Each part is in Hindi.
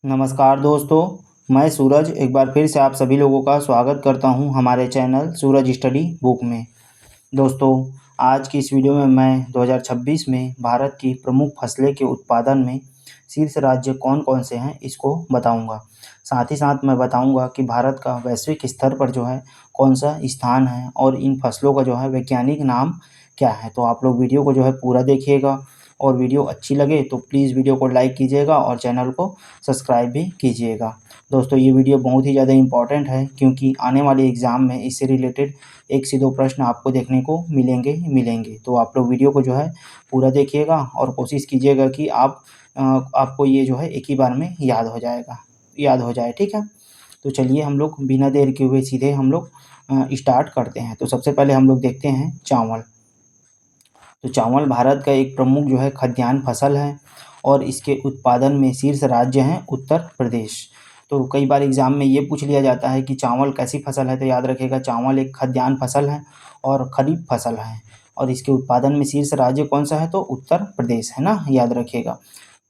नमस्कार दोस्तों, मैं सूरज एक बार फिर से आप सभी लोगों का स्वागत करता हूं हमारे चैनल सूरज स्टडी बुक में। दोस्तों, आज की इस वीडियो में मैं 2026 में भारत की प्रमुख फसलें के उत्पादन में शीर्ष राज्य कौन-कौन से हैं इसको बताऊंगा। साथ ही साथ मैं बताऊंगा कि भारत का वैश्विक स्तर पर जो है कौन-सा स्थान है और इन फसलों का जो है वैज्ञानिक नाम क्या है। तो आप लोग वीडियो को जो है पूरा देखिएगा और वीडियो अच्छी लगे तो प्लीज़ वीडियो को लाइक कीजिएगा और चैनल को सब्सक्राइब भी कीजिएगा। दोस्तों, ये वीडियो बहुत ही ज़्यादा इम्पोर्टेंट है क्योंकि आने वाले एग्ज़ाम में इससे रिलेटेड 1 से 2 प्रश्न आपको देखने को मिलेंगे ही मिलेंगे। तो आप लोग वीडियो को जो है पूरा देखिएगा और कोशिश कीजिएगा कि आपको ये जो है एक ही बार में याद हो जाए, ठीक है? तो चलिए हम लोग बिना देर किए हुए सीधे हम लोग स्टार्ट करते हैं। तो सबसे पहले हम लोग देखते हैं चावल। तो चावल भारत का एक प्रमुख जो है खाद्यान्न फसल है और इसके उत्पादन में शीर्ष राज्य हैं उत्तर प्रदेश। तो कई बार एग्ज़ाम में ये पूछ लिया जाता है कि चावल कैसी फसल है, तो याद रखिएगा चावल एक खाद्यान्न फसल है और खरीफ फसल है और इसके उत्पादन में शीर्ष राज्य कौन-सा है, तो उत्तर प्रदेश है ना, याद रखिएगा।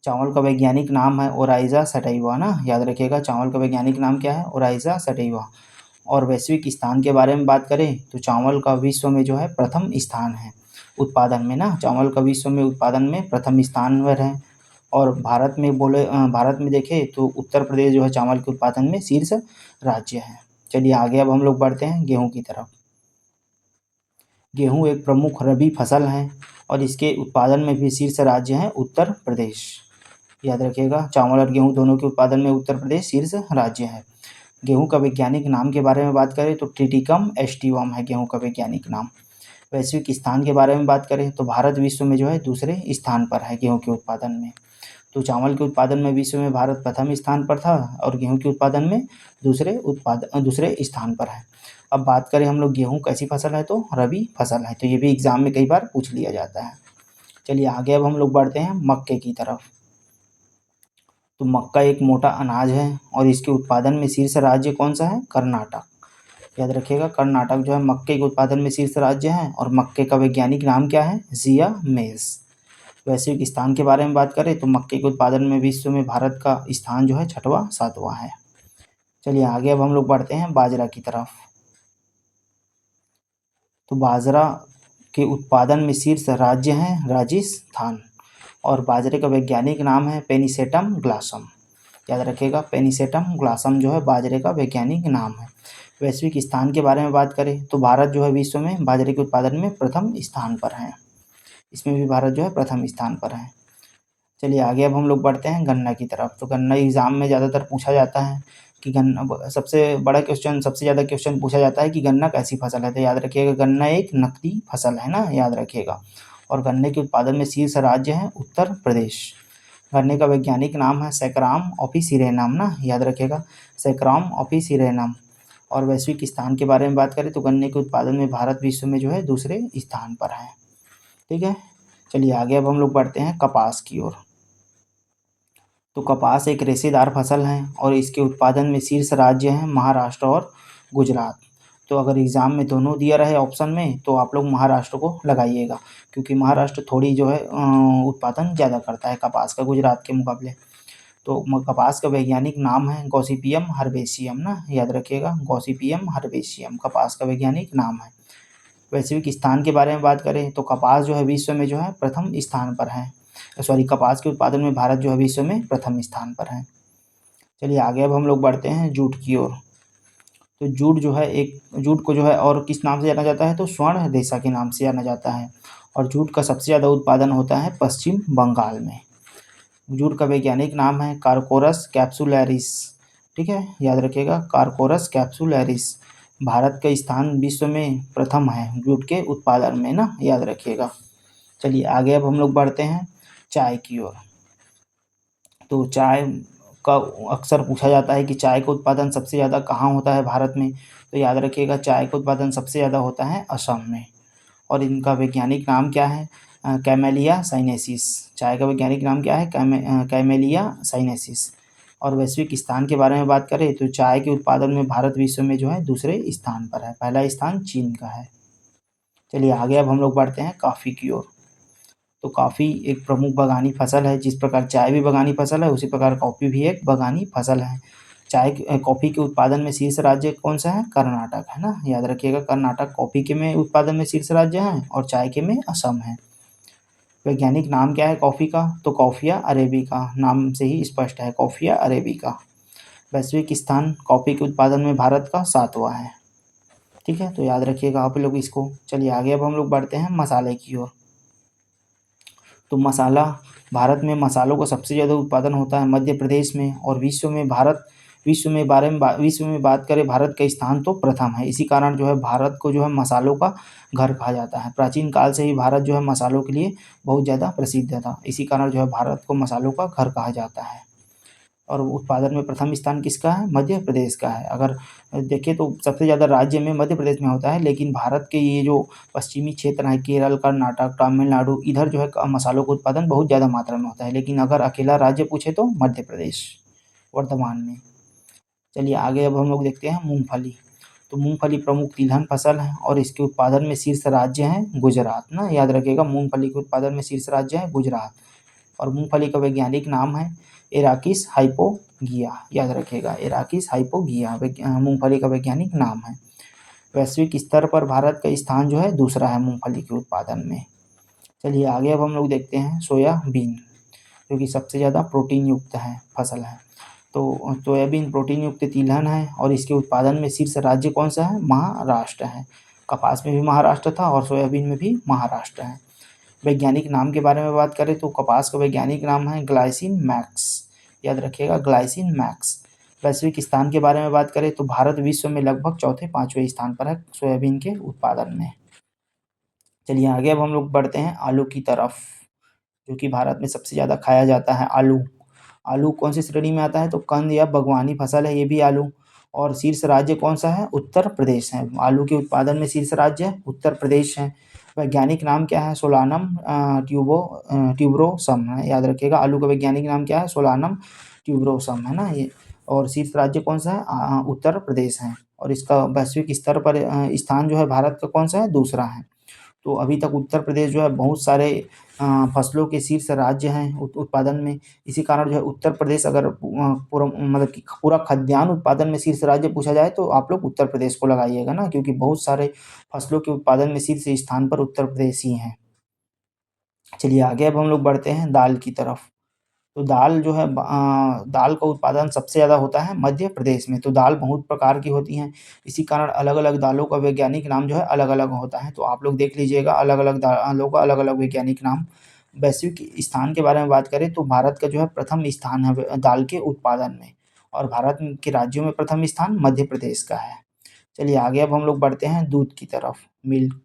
चावल का वैज्ञानिक नाम है ओराइज़ा सटैवा ना, याद रखिएगा चावल का वैज्ञानिक नाम क्या है, ओराइज़ा सटैवा। और वैश्विक स्थान के बारे में बात करें तो चावल का विश्व में जो है प्रथम स्थान है उत्पादन में ना, चावल का विश्व में उत्पादन में प्रथम स्थान पर है। और भारत में देखें तो उत्तर प्रदेश जो है चावल के उत्पादन में शीर्ष राज्य है। चलिए आगे अब हम लोग बढ़ते हैं गेहूँ की तरफ। गेहूँ एक प्रमुख रबी फसल है और इसके उत्पादन में भी शीर्ष राज्य है उत्तर प्रदेश। याद रखिएगा चावल और गेहूँ दोनों के उत्पादन में उत्तर प्रदेश शीर्ष राज्य है। गेहूँ का वैज्ञानिक नाम के बारे में बात करें तो ट्रिटिकम एस्टिवम है गेहूँ का वैज्ञानिक नाम। वैश्विक स्थान के बारे में बात करें तो भारत विश्व में जो है दूसरे स्थान पर है गेहूँ के उत्पादन में। तो चावल के उत्पादन में विश्व में भारत प्रथम स्थान पर था और गेहूँ के उत्पादन में दूसरे स्थान पर है। अब बात करें हम लोग गेहूँ कैसी फसल है, तो रबी फसल है। तो ये भी एग्जाम में कई बार पूछ लिया जाता है। चलिए आगे अब हम लोग बढ़ते हैं मक्के की तरफ। तो मक्का एक मोटा अनाज है और इसके उत्पादन में शीर्ष राज्य कौन सा है, कर्नाटक। याद रखिएगा कर्नाटक जो है मक्के के उत्पादन में शीर्ष राज्य है और मक्के का वैज्ञानिक नाम क्या है, जिया मेस। वैश्विक स्थान के बारे में बात करें तो मक्के के उत्पादन में विश्व में भारत का स्थान जो है 6वां 7वां है। चलिए आगे अब हम लोग बढ़ते हैं बाजरा की तरफ। तो बाजरा के उत्पादन में शीर्ष राज्य है राजस्थान और बाजरे का वैज्ञानिक नाम है पेनिसेटम ग्लासम। याद रखिएगा पेनिसेटम ग्लासम जो है बाजरे का वैज्ञानिक नाम है। वैश्विक स्थान के बारे में बात करें तो भारत जो है विश्व में बाजरे के उत्पादन में प्रथम स्थान पर है। इसमें भी भारत जो है प्रथम स्थान पर है। चलिए आगे अब हम लोग बढ़ते हैं गन्ना की तरफ। तो गन्ना एग्ज़ाम में ज़्यादातर पूछा जाता है कि सबसे ज़्यादा क्वेश्चन पूछा जाता है कि गन्ना कैसी फसल है। तो याद रखिएगा गन्ना एक नकदी फसल है ना, याद रखिएगा। और गन्ने के उत्पादन में शीर्ष राज्य है उत्तर प्रदेश। गन्ने का वैज्ञानिक नाम है सैकराम ऑफिसिरेनम ना, याद रखिएगा सैकराम ऑफिसिरेनम। और वैश्विक स्थान के बारे में बात करें तो गन्ने के उत्पादन में भारत विश्व में जो है दूसरे स्थान पर है, ठीक है। चलिए आगे अब हम लोग बढ़ते हैं कपास की ओर। तो कपास एक रेशेदार फसल है और इसके उत्पादन में शीर्ष राज्य हैं महाराष्ट्र और गुजरात। तो अगर एग्ज़ाम में दोनों दिया रहे ऑप्शन में तो आप लोग महाराष्ट्र को लगाइएगा क्योंकि महाराष्ट्र थोड़ी जो है उत्पादन ज़्यादा करता है कपास का गुजरात के मुकाबले। तो कपास का वैज्ञानिक नाम है गॉसिपियम हर्बेशियम ना, याद रखिएगा गॉसिपियम हर्बेशियम कपास का वैज्ञानिक नाम है। वैश्विक स्थान के बारे में बात करें तो कपास जो है विश्व में जो है प्रथम स्थान पर है। कपास के उत्पादन में भारत जो है विश्व में प्रथम स्थान पर है। चलिए आगे अब हम लोग बढ़ते हैं जूट की ओर। तो जूट को जो है और किस नाम से जाना जाता है, तो स्वर्ण रेशा के नाम से जाना जाता है और जूट का सबसे ज़्यादा उत्पादन होता है पश्चिम बंगाल में। जूट का वैज्ञानिक नाम है कार्कोरस कैप्सुलैरिस, ठीक है, याद रखिएगा कार्कोरस कैप्सुलैरिस। भारत का स्थान विश्व में प्रथम है जूट के उत्पादन में ना, याद रखिएगा। चलिए आगे अब हम लोग बढ़ते हैं चाय की ओर। तो चाय का अक्सर पूछा जाता है कि चाय का उत्पादन सबसे ज़्यादा कहाँ होता है भारत में। तो याद रखिएगा चाय का उत्पादन सबसे ज़्यादा होता है असम में और इनका वैज्ञानिक नाम क्या है, कैमेलिया साइनेसिस। चाय का वैज्ञानिक नाम क्या है, कैमेलिया साइनेसिस। और वैश्विक स्थान के बारे में बात करें तो चाय के उत्पादन में भारत विश्व में जो है दूसरे स्थान पर है, पहला स्थान चीन का है। चलिए आगे अब हम लोग बढ़ते हैं कॉफ़ी की ओर। तो कॉफ़ी एक प्रमुख बागानी फसल है। जिस प्रकार चाय भी बागानी फसल है, उसी प्रकार कॉफ़ी भी एक बागानी फसल है। कॉफ़ी के उत्पादन में शीर्ष राज्य कौन सा है? कर्नाटक, है ना, याद रखिएगा। कर्नाटक कॉफ़ी के में उत्पादन में शीर्ष राज्य है और चाय के में असम है। वैज्ञानिक नाम क्या है कॉफ़ी का? तो कॉफ़िया अरेबिका, नाम से ही स्पष्ट है, कॉफ़िया अरेबिका। वैश्विक स्थान कॉफ़ी के उत्पादन में भारत का 7वां है। ठीक है, तो याद रखिएगा आप लोग इसको। चलिए आगे अब हम लोग बढ़ते हैं मसाले की ओर। तो मसाला, भारत में मसालों का सबसे ज़्यादा उत्पादन होता है मध्य प्रदेश में, और विश्व में बात करें भारत का स्थान तो प्रथम है। इसी कारण जो है भारत को जो है मसालों का घर कहा जाता है। प्राचीन काल से ही भारत जो है मसालों के लिए बहुत ज़्यादा प्रसिद्ध था। इसी कारण जो है भारत को मसालों का घर कहा जाता है। और उत्पादन में प्रथम स्थान किसका है? मध्य प्रदेश का है। अगर देखें तो सबसे ज़्यादा राज्य में मध्य प्रदेश में होता है, लेकिन भारत के ये जो पश्चिमी क्षेत्र है, केरल, कर्नाटक, तमिलनाडु, इधर जो है मसालों का उत्पादन बहुत ज़्यादा मात्रा में होता है। लेकिन अगर अकेला राज्य पूछे तो मध्य प्रदेश वर्तमान में। चलिए आगे अब हम लोग देखते हैं मूँगफली। तो मूँगफली प्रमुख तिलहन फसल है और इसके उत्पादन में शीर्ष राज्य है गुजरात, ना, याद रखिएगा। मूँगफली के उत्पादन में शीर्ष राज्य है गुजरात। और मूँगफली का वैज्ञानिक नाम है एराकिस हाइपोगिया, याद रखिएगा, एराकिस हाइपोगिया मूँगफली का वैज्ञानिक नाम है। वैश्विक स्तर पर भारत का स्थान जो है दूसरा है मूँगफली के उत्पादन में। चलिए आगे अब हम लोग देखते हैं सोयाबीन, जो कि सबसे ज़्यादा प्रोटीन युक्त है फसल है। तो सोयाबीन प्रोटीन युक्त तिलहन है और इसके उत्पादन में शीर्ष राज्य कौन सा है? महाराष्ट्र है। कपास में भी महाराष्ट्र था और सोयाबीन में भी महाराष्ट्र है। वैज्ञानिक नाम के बारे में बात करें तो कपास का वैज्ञानिक नाम है ग्लाइसिन मैक्स, याद रखिएगा, ग्लाइसिन मैक्स। वैश्विक स्थान के बारे में बात करें तो भारत विश्व में लगभग चौथे पाँचवें स्थान पर है सोयाबीन के उत्पादन में। चलिए आगे अब हम लोग बढ़ते हैं आलू की तरफ, जो कि भारत में सबसे ज़्यादा खाया जाता है आलू। आलू कौन सी श्रेणी में आता है? तो कंद या बागवानी फसल है ये भी आलू। और शीर्ष राज्य कौन सा है? उत्तर प्रदेश है। आलू के उत्पादन में शीर्ष राज्य उत्तर प्रदेश है। वैज्ञानिक नाम क्या है? सोलानम ट्यूबरोसम है, याद रखिएगा। आलू का वैज्ञानिक नाम क्या है? सोलानम ट्यूबरोसम, है ना ये। और शीर्ष राज्य कौन सा है? उत्तर प्रदेश है। और इसका वैश्विक स्तर पर स्थान जो है भारत का कौन सा है? दूसरा है। तो अभी तक उत्तर प्रदेश जो है बहुत सारे फसलों के शीर्ष राज्य हैं उत्पादन में। इसी कारण जो है उत्तर प्रदेश अगर पूरा मतलब कि पूरा खाद्यान्न उत्पादन में शीर्ष राज्य पूछा जाए तो आप लोग उत्तर प्रदेश को लगाइएगा ना, क्योंकि बहुत सारे फसलों के उत्पादन में शीर्ष स्थान पर उत्तर प्रदेश ही हैं। चलिए आगे अब हम लोग बढ़ते हैं दाल की तरफ। तो दाल जो है दाल का उत्पादन सबसे ज़्यादा होता है मध्य प्रदेश में। तो दाल बहुत प्रकार की होती हैं, इसी कारण अलग-अलग दालों का वैज्ञानिक नाम जो है अलग-अलग होता है। तो आप लोग देख लीजिएगा अलग-अलग दालों का अलग-अलग वैज्ञानिक नाम। वैश्विक स्थान के बारे में बात करें तो भारत का जो है प्रथम स्थान है दाल के उत्पादन में, और भारत के राज्यों में प्रथम स्थान मध्य प्रदेश का है। चलिए आगे अब हम लोग बढ़ते हैं दूध की तरफ, मिल्क।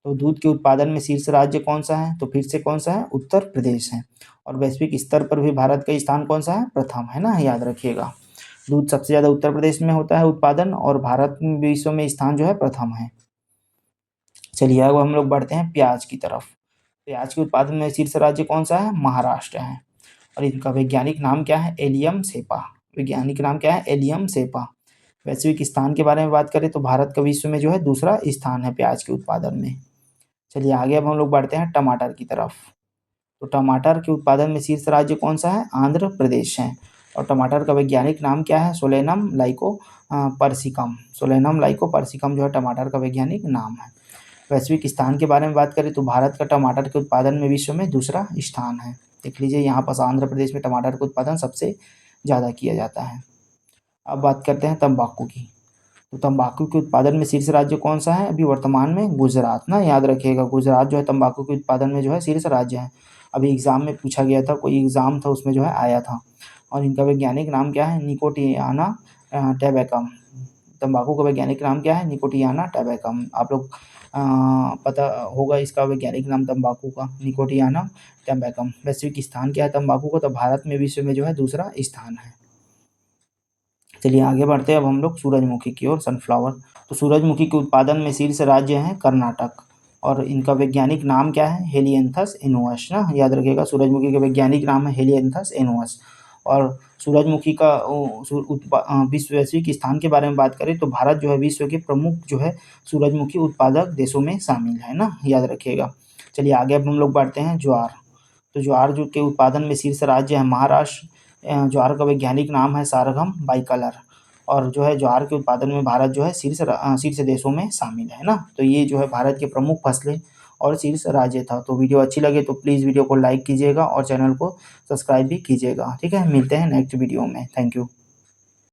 तो दूध के उत्पादन में शीर्ष राज्य कौन सा है? तो फिर से कौन सा है? उत्तर प्रदेश है। और वैश्विक स्तर पर भी भारत का स्थान कौन सा है? प्रथम, है ना, याद रखिएगा। दूध सबसे ज़्यादा उत्तर प्रदेश में होता है उत्पादन, और भारत में विश्व में स्थान जो है प्रथम है। चलिए अब हम लोग बढ़ते हैं प्याज की तरफ। प्याज के उत्पादन में शीर्ष राज्य कौन सा है? महाराष्ट्र है। और इनका वैज्ञानिक नाम क्या है? Allium cepa. वैज्ञानिक नाम क्या है? Allium cepa. वैश्विक स्थान के बारे में बात करें तो भारत का विश्व में जो है दूसरा स्थान है प्याज के उत्पादन में। चलिए आगे अब हम लोग बढ़ते हैं टमाटर की तरफ। तो टमाटर के उत्पादन में शीर्ष राज्य कौन सा है? आंध्र प्रदेश है। और टमाटर का वैज्ञानिक नाम क्या है? Solanum lycopersicum. सोलेनम लाइकोपर्सिकम जो है टमाटर का वैज्ञानिक नाम है। वैश्विक स्थान के बारे में बात करें तो भारत का टमाटर के उत्पादन में विश्व में दूसरा स्थान है। देख लीजिए यहाँ पर आंध्र प्रदेश में टमाटर का उत्पादन सबसे ज़्यादा किया जाता है। अब बात करते हैं तंबाकू की। तो तंबाकू के उत्पादन में शीर्ष राज्य कौन सा है अभी वर्तमान में? गुजरात, ना, याद रखिएगा। गुजरात जो है तंबाकू के उत्पादन में जो है शीर्ष राज्य है। अभी एग्जाम में पूछा गया था, कोई एग्जाम था उसमें जो है आया था। और इनका वैज्ञानिक नाम क्या है? निकोटियाना टैबेकम। तंबाकू का वैज्ञानिक नाम क्या है? निकोटियाना टैबेकम। आप लोग पता होगा इसका वैज्ञानिक नाम तंबाकू का, निकोटियाना टैबेकम। वैश्विक स्थान क्या है तंबाकू का? तो भारत में विश्व में जो है दूसरा स्थान है। चलिए आगे बढ़ते हैं अब हम लोग सूरजमुखी की ओर, सनफ्लावर। तो सूरजमुखी के उत्पादन में शीर्ष राज्य है कर्नाटक, और इनका वैज्ञानिक नाम क्या है? हेलियंथस एनुअस, ना, याद रखिएगा। सूरजमुखी का वैज्ञानिक नाम है हेलियंथस एनुअस। और सूरजमुखी का विश्व वैश्विक स्थान के बारे में बात करें तो भारत जो है विश्व के प्रमुख जो है सूरजमुखी उत्पादक देशों में शामिल है, ना, याद रखिएगा। चलिए आगे अब हम लोग बढ़ते हैं ज्वार। तो ज्वार जो के उत्पादन में शीर्ष राज्य है महाराष्ट्र। ज्वार का वैज्ञानिक नाम है सारगम बाइकलर। और जो है ज्वार के उत्पादन में भारत जो है शीर्ष देशों में शामिल है ना। तो ये जो है भारत के प्रमुख फसलें और शीर्ष राज्य था। तो वीडियो अच्छी लगे तो प्लीज़ वीडियो को लाइक कीजिएगा और चैनल को सब्सक्राइब भी कीजिएगा। ठीक है, मिलते हैं नेक्स्ट वीडियो में। Thank you.